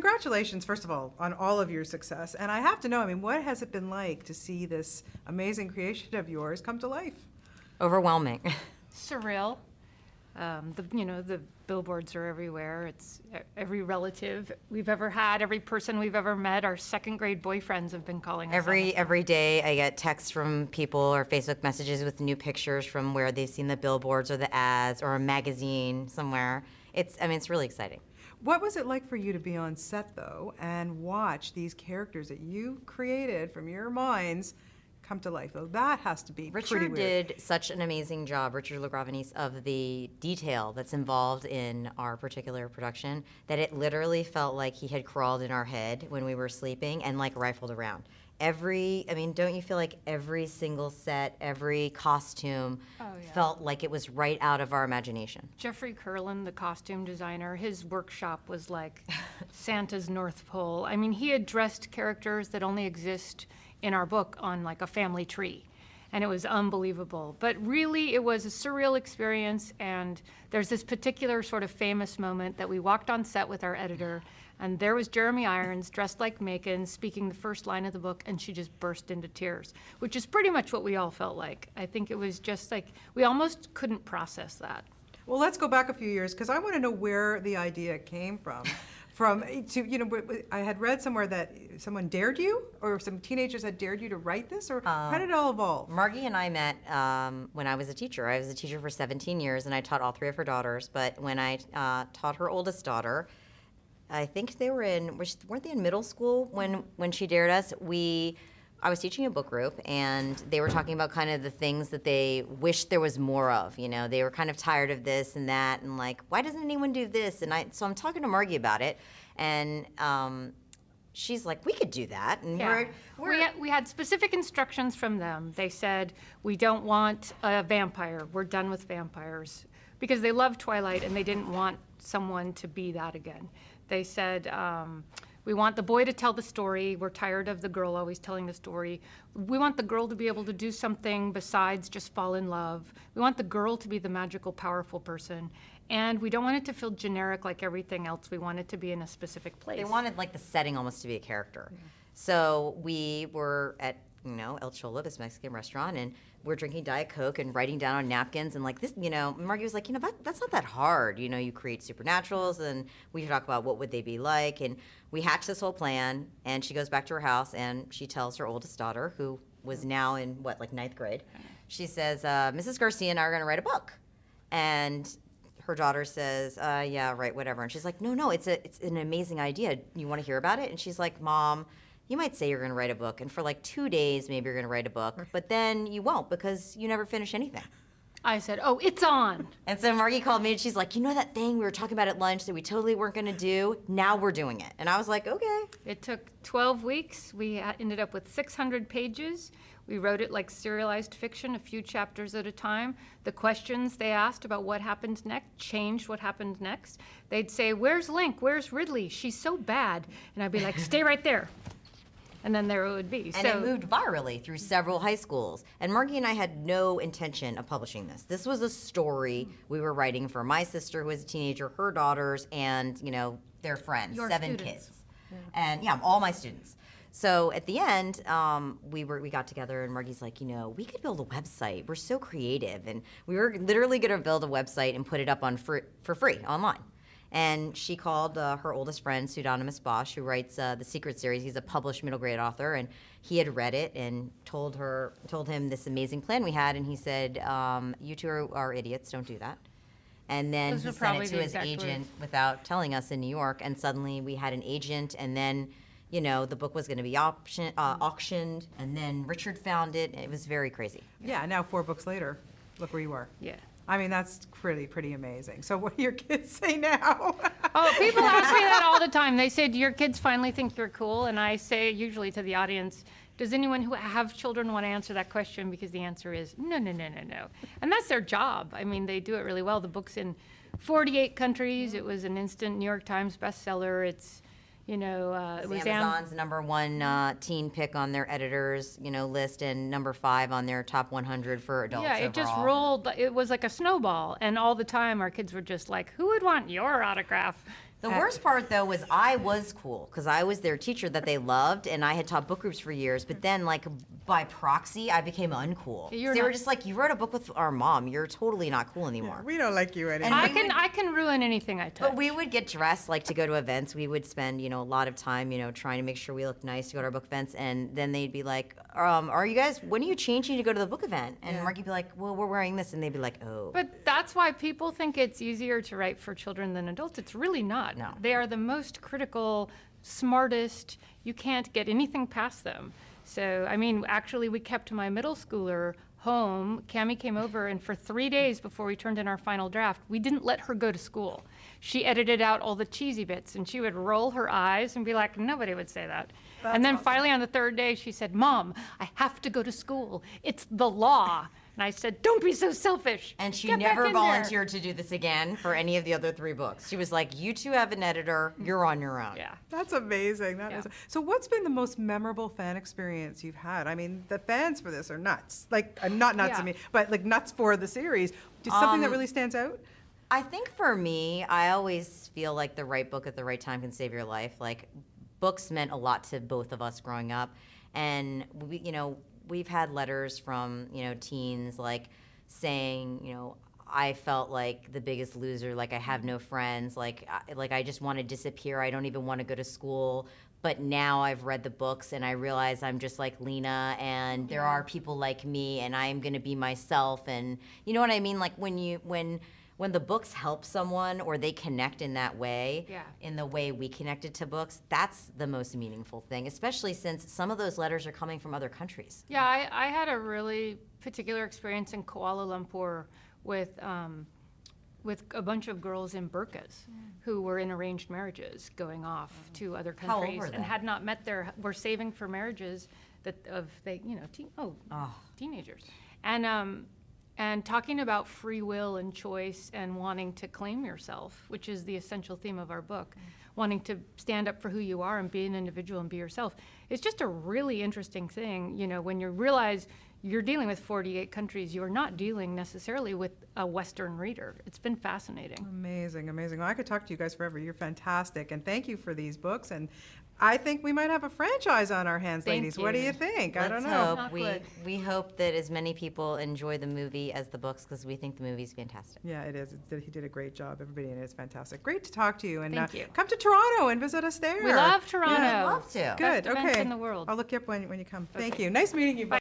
congratulations, first of all of your success. And I have to know, I mean, what has it been like to see this amazing creation of yours come to life? Overwhelming. Surreal. The billboards are everywhere. It's every relative we've ever had, every person we've ever met. Our second grade boyfriends have been calling us. Every day I get texts from people or Facebook messages with new pictures from where they've seen the billboards or the ads or a magazine somewhere. It's really exciting. What was it like for you to be on set, though, and watch these characters that you created from your minds come to life? Though that has to be pretty weird. Richard did such an amazing job, Richard Legravenis, of the detail that's involved in our particular production, that it literally felt like he had crawled in our head when we were sleeping and like rifled around. Don't you feel like every single set, every costume felt like it was right out of our imagination? Jeffrey Curlin, the costume designer, his workshop was like Santa's North Pole. I mean, he had dressed characters that only exist in our book on like a family tree. And it was unbelievable. But really, it was a surreal experience. And there's this particular sort of famous moment that we walked on set with our editor, and there was Jeremy Irons dressed like Macon speaking the first line of the book, and she just burst into tears, which is pretty much what we all felt like. I think it was just like, we almost couldn't process that. Well, let's go back a few years, because I want to know where the idea came from. I had read somewhere that someone dared you, or some teenagers had dared you to write this, or how did it all evolve? Margie and I met when I was a teacher. I was a teacher for 17 years, and I taught all 3 of her daughters. But when I taught her oldest daughter, I think weren't they in middle school when she dared us? I was teaching a book group, and they were talking about kind of the things that they wished there was more of. They were kind of tired of this and that, and like, why doesn't anyone do this? And so I'm talking to Margie about it, and she's like, we could do that. And we had specific instructions from them. They said, we don't want a vampire. We're done with vampires, because they loved Twilight and they didn't want someone to be that again. They said, we want the boy to tell the story. We're tired of the girl always telling the story. We want the girl to be able to do something besides just fall in love. We want the girl to be the magical, powerful person. And we don't want it to feel generic like everything else. We want it to be in a specific place. They wanted like the setting almost to be a character. Yeah. So we were at El Cholo, this Mexican restaurant, and we're drinking Diet Coke and writing down on napkins, and like this, Margie was like, that's not that hard. You create supernaturals, and we talk about what would they be like, and we hatched this whole plan, and she goes back to her house, and she tells her oldest daughter, who was now in, 9th grade, she says, Mrs. Garcia and I are going to write a book. And her daughter says, yeah, right, whatever. And she's like, no, it's an amazing idea. You want to hear about it? And she's like, Mom, you might say you're going to write a book, and for like 2 days, maybe you're going to write a book, but then you won't, because you never finish anything. I said, oh, it's on. And so Margie called me, and she's like, that thing we were talking about at lunch that we totally weren't going to do? Now we're doing it. And I was like, okay. It took 12 weeks. We ended up with 600 pages. We wrote it like serialized fiction, a few chapters at a time. The questions they asked about what happened next changed what happened next. They'd say, where's Link? Where's Ridley? She's so bad. And I'd be like, stay right there. And then there it would be. And it moved virally through several high schools. And Margie and I had no intention of publishing this. This was a story we were writing for my sister, who was a teenager, her daughters, and their friends, Your 7 students. kids. Yeah. And all my students. So at the end, we got together, and Margie's like, we could build a website. We're so creative. And we were literally going to build a website and put it up for free online. And she called her oldest friend, Pseudonymous Bosch, who writes the Secret series. He's a published middle grade author, and he had read it and told him this amazing plan we had, and he said, you two are idiots, don't do that. And then he sent it to his agent without telling us in New York, and suddenly we had an agent, and then the book was going to be auctioned, and then Richard found it. It was very crazy. Yeah, now 4 books later, look where you are. Yeah. I mean, that's pretty amazing. So what do your kids say now? Oh, people ask me that all the time. They say, do your kids finally think you're cool? And I say usually to the audience, does anyone who have children want to answer that question? Because the answer is no. And that's their job. I mean, they do it really well. The book's in 48 countries. It was an instant New York Times bestseller. It's, it was Amazon's #1 teen pick on their editors, list, and #5 on their top 100 for adults. Yeah, it just rolled. It was like a snowball, and all the time our kids were just like, "Who would want your autograph?" The worst part, though, was I was cool because I was their teacher that they loved, and I had taught book groups for years. But then, like, by proxy, I became uncool. They were just like, you wrote a book with our mom. You're totally not cool anymore. We don't like you anymore. I can ruin anything I touch. But we would get dressed, like, to go to events. We would spend, a lot of time, trying to make sure we looked nice to go to our book events. And then they'd be like, are you guys, when are you changing to go to the book event? And Marky'd be like, well, we're wearing this. And they'd be like, oh. But that's why people think it's easier to write for children than adults. It's really not. No. They are the most critical, smartest. You can't get anything past them. So, I mean, actually, we kept my middle schooler home. Cammie came over, and for 3 days before we turned in our final draft, we didn't let her go to school. She edited out all the cheesy bits, and she would roll her eyes and be like, nobody would say that. And then finally on the third day, she said, Mom, I have to go to school. It's the law. And I said, don't be so selfish. And she Get back never in there." volunteered to do this again for any of the other 3 books. She was like, you two have an editor, you're on your own. Yeah. That's amazing. So what's been the most memorable fan experience you've had? I mean, the fans for this are nuts. Like, not nuts Yeah. I mean, but like nuts for the series. Just something that really stands out? I think for me, I always feel like the right book at the right time can save your life. Like, books meant a lot to both of us growing up. And, we've had letters from, teens, like, saying, I felt like the biggest loser, like I have no friends, like I just want to disappear. I don't even want to go to school. But now I've read the books and I realize I'm just like Lena, and there are people like me, and I'm going to be myself. And you know what I mean? Like when the books help someone or they connect in that way, in the way we connected to books, that's the most meaningful thing, especially since some of those letters are coming from other countries. Yeah, I had a really particular experience in Kuala Lumpur with a bunch of girls in burqas who were in arranged marriages going off to other How old countries were they? and had not met were saving for marriages teenagers. And talking about free will and choice and wanting to claim yourself, which is the essential theme of our book, wanting to stand up for who you are and be an individual and be yourself. It's just a really interesting thing, when you realize you're dealing with 48 countries, you're not dealing necessarily with a Western reader. It's been fascinating. Amazing, amazing. Well, I could talk to you guys forever. You're fantastic. And thank you for these books. And I think we might have a franchise on our hands, Thank ladies. What do you. you think? I don't Let's know. hope. Not We, good. we hope that as many people enjoy the movie as the books, because we think the movie's fantastic. Yeah, it is. He did a great job. Everybody in it is fantastic. Great to talk to you. And Thank you. come to Toronto and visit us there. We love Toronto. Yeah. Love to. Good. Best events Okay. in the world. I'll look you up when you come. Thank you. Nice meeting you. Bye.